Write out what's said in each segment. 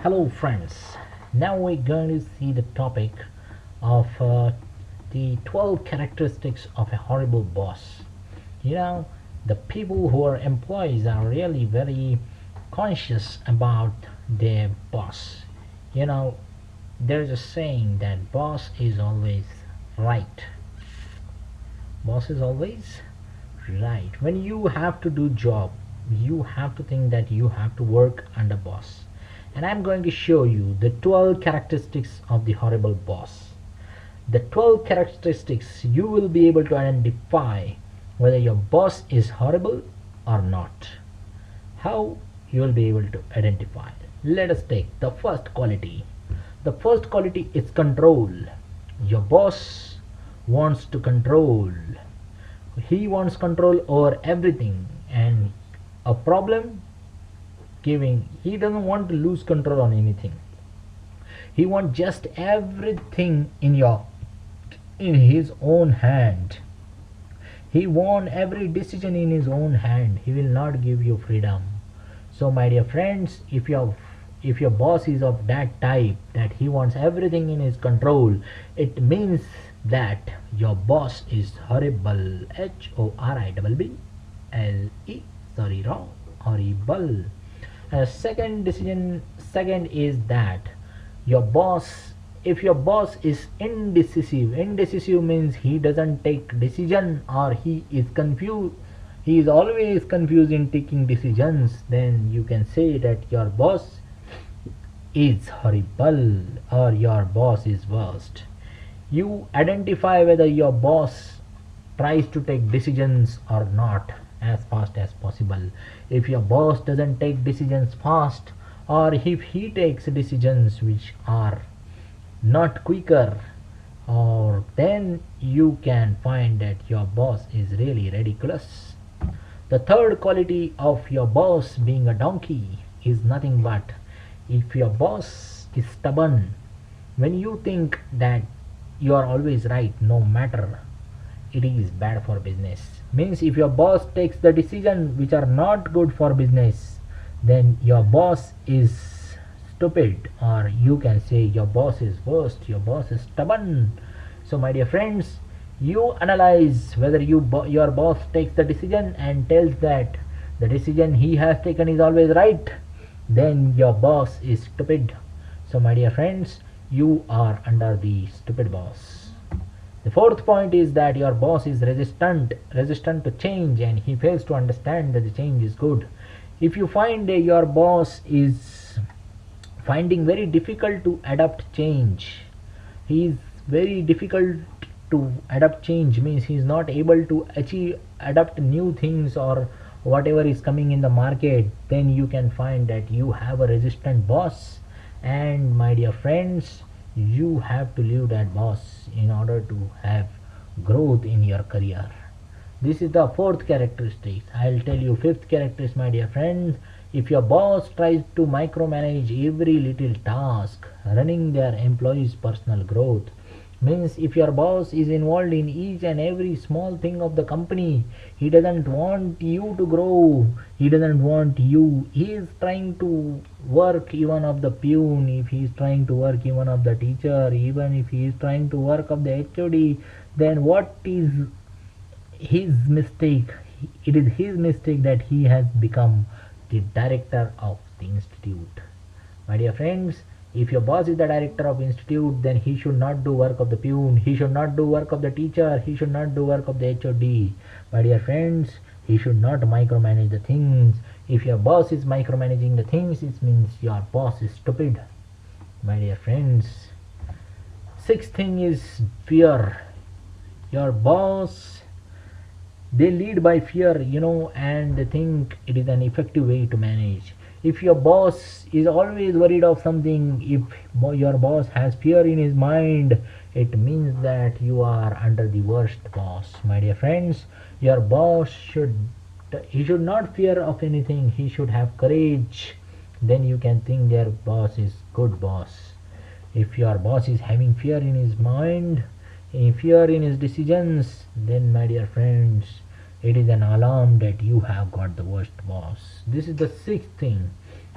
Hello, friends. Now we're going to see the topic of the 12 characteristics of a horrible boss. You know, the people who are employees are really very conscious about their boss. You know, there's a saying that boss is always right. Boss is always right. When you have to do job, you have to think that you have to work under boss. And I'm going to show you the 12 characteristics of the horrible boss. The 12 characteristics you will be able to identify whether your boss is horrible or not. How you will be able to identify. Let us take the first quality. The first quality is control. Your boss wants to control. He wants control over everything, and a problem giving, he doesn't want to lose control on anything. He wants just everything in his own hand. He wants every decision in his own hand. He will not give you freedom. So my dear friends, if your boss is of that type that he wants everything in his control, it means that your boss is horrible. HORIBBLE. Sorry, wrong. Horrible. Second is that your boss, if your boss is indecisive means he doesn't take decision, or he is confused, he is always confused in taking decisions, then you can say that your boss is horrible or your boss is worst. You identify whether your boss tries to take decisions or not as fast as possible. If your boss doesn't take decisions fast, or if he takes decisions which are not quicker, or then you can find that your boss is really ridiculous. The third quality of your boss being a donkey is nothing but, if your boss is stubborn, when you think that you are always right no matter, it is bad for business. Means if your boss takes the decision which are not good for business, then your boss is stupid, or you can say your boss is worst, your boss is stubborn. So my dear friends, you analyze whether your boss takes the decision and tells that the decision he has taken is always right, then your boss is stupid. So my dear friends, you are under the stupid boss. The fourth point is that your boss is resistant to change, and he fails to understand that the change is good. If you find your boss is finding very difficult to adapt change, he is very difficult to adapt change, means he is not able to adapt new things or whatever is coming in the market, then you can find that you have a resistant boss. And my dear friends, you have to leave that boss in order to have growth in your career. This is the fourth characteristic. I'll tell you fifth characteristic, my dear friends. If your boss tries to micromanage every little task running their employees' personal growth, means if your boss is involved in each and every small thing of the company, he doesn't want you to grow, he doesn't want you, he is trying to work even of the peon, if he is trying to work even of the teacher, even if he is trying to work of the HOD, then what is his mistake? It is his mistake that he has become the director of the institute. My dear friends, if your boss is the director of institute, then he should not do work of the peon, he should not do work of the teacher, he should not do work of the HOD. My dear friends, he should not micromanage the things. If your boss is micromanaging the things, it means your boss is stupid. My dear friends, sixth thing is fear. Your boss, they lead by fear, and they think it is an effective way to manage. If your boss is always worried of something, if your boss has fear in his mind, it means that you are under the worst boss. My dear friends, your boss should not fear of anything, he should have courage, then you can think their boss is good boss. If your boss is having fear in his mind, fear in his decisions, then my dear friends, it is an alarm that you have got the worst boss. This is the sixth thing.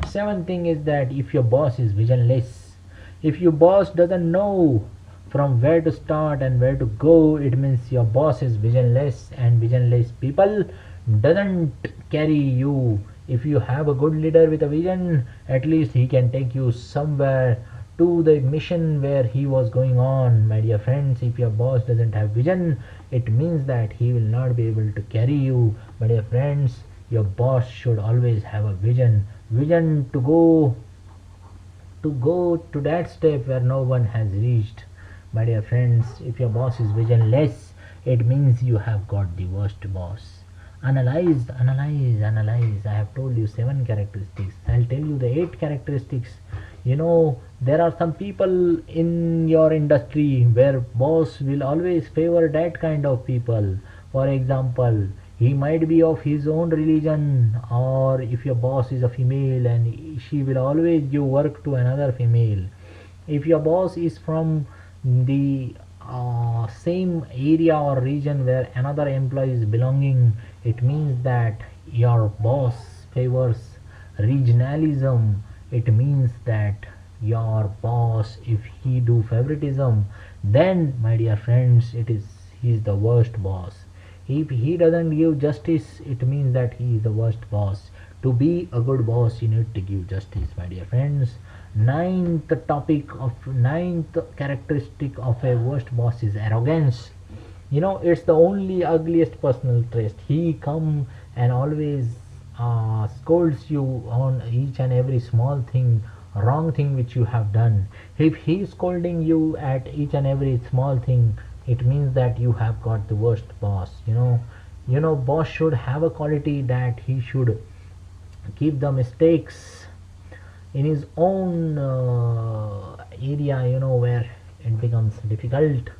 Seventh thing is that if your boss is visionless, if your boss doesn't know from where to start and where to go, it means your boss is visionless, and visionless people doesn't carry you. If you have a good leader with a vision, at least he can take you somewhere to the mission where he was going on. My dear friends, if your boss doesn't have vision, it means that he will not be able to carry you. My dear friends, your boss should always have a vision to go to that step where no one has reached. My dear friends, if your boss is visionless, it means you have got the worst boss. Analyze. I have told you seven characteristics. I'll tell you the eight characteristics. There are some people in your industry where boss will always favor that kind of people. For example, he might be of his own religion, or if your boss is a female, and she will always give work to another female. If your boss is from the same area or region where another employee is belonging, it means that your boss favors regionalism. It means that your boss, if he do favoritism, then my dear friends, he is the worst boss. If he doesn't give justice, it means that he is the worst boss. To be a good boss, you need to give justice, my dear friends. Ninth characteristic of a worst boss is arrogance. It's the only ugliest personal trait. He come and always scolds you on each and every small thing, wrong thing which you have done. If he is scolding you at each and every small thing, it means that you have got the worst boss. Boss should have a quality that he should keep the mistakes in his own area, where it becomes difficult.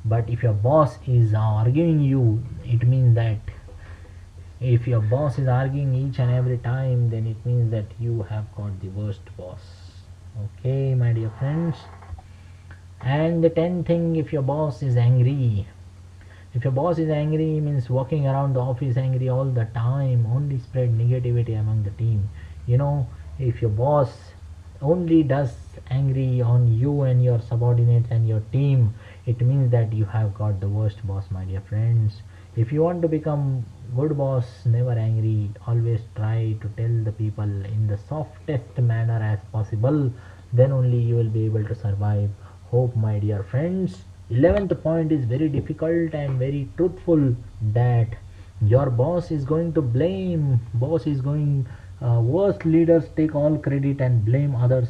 But if your boss is arguing you, it means that if your boss is arguing each and every time, then it means that you have got the worst boss. Okay, my dear friends. And the 10th thing, if your boss is angry, means walking around the office angry all the time, only spread negativity among the team. If your boss only does angry on you and your subordinates and your team, it means that you have got the worst boss, my dear friends. If you want to become good boss, never angry, always try to tell the people in the softest manner as possible, then only you will be able to survive. Hope, my dear friends. 11th point is very difficult and very truthful, that your boss is going to blame. Worst leaders take all credit and blame others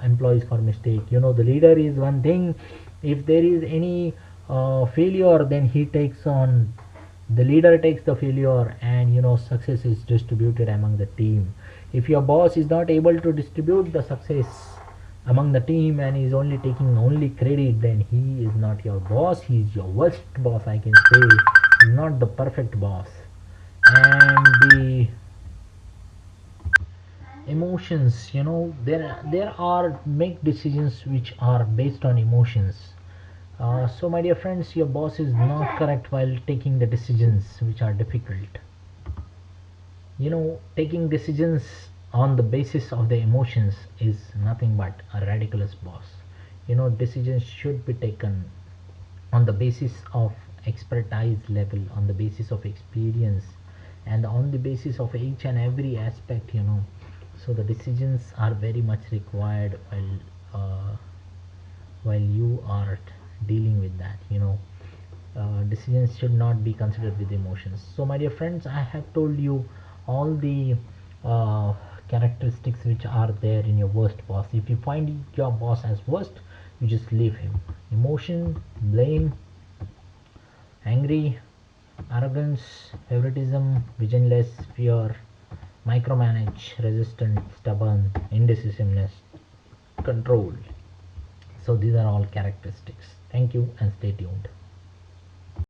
employees for mistake. The leader is one thing. If there is any failure, then the leader takes the failure, and success is distributed among the team. If your boss is not able to distribute the success among the team and is only taking only credit, then he is not your boss. He is your worst boss, I can say. He's not the perfect boss. And the emotions, there are make decisions which are based on emotions. So my dear friends, your boss is not correct while taking the decisions which are difficult. Taking decisions on the basis of the emotions is nothing but a ridiculous boss. Decisions should be taken on the basis of expertise level, on the basis of experience, and on the basis of each and every aspect. So the decisions are very much required while you are dealing with that. Decisions should not be considered with emotions. So my dear friends, I have told you all the uh, characteristics which are there in your worst boss. If you find your boss as worst, you just leave him. Emotion, blame, angry, arrogance, favoritism, visionless, fear, micromanage, resistant, stubborn, indecisiveness, control. So these are all characteristics. Thank you and stay tuned.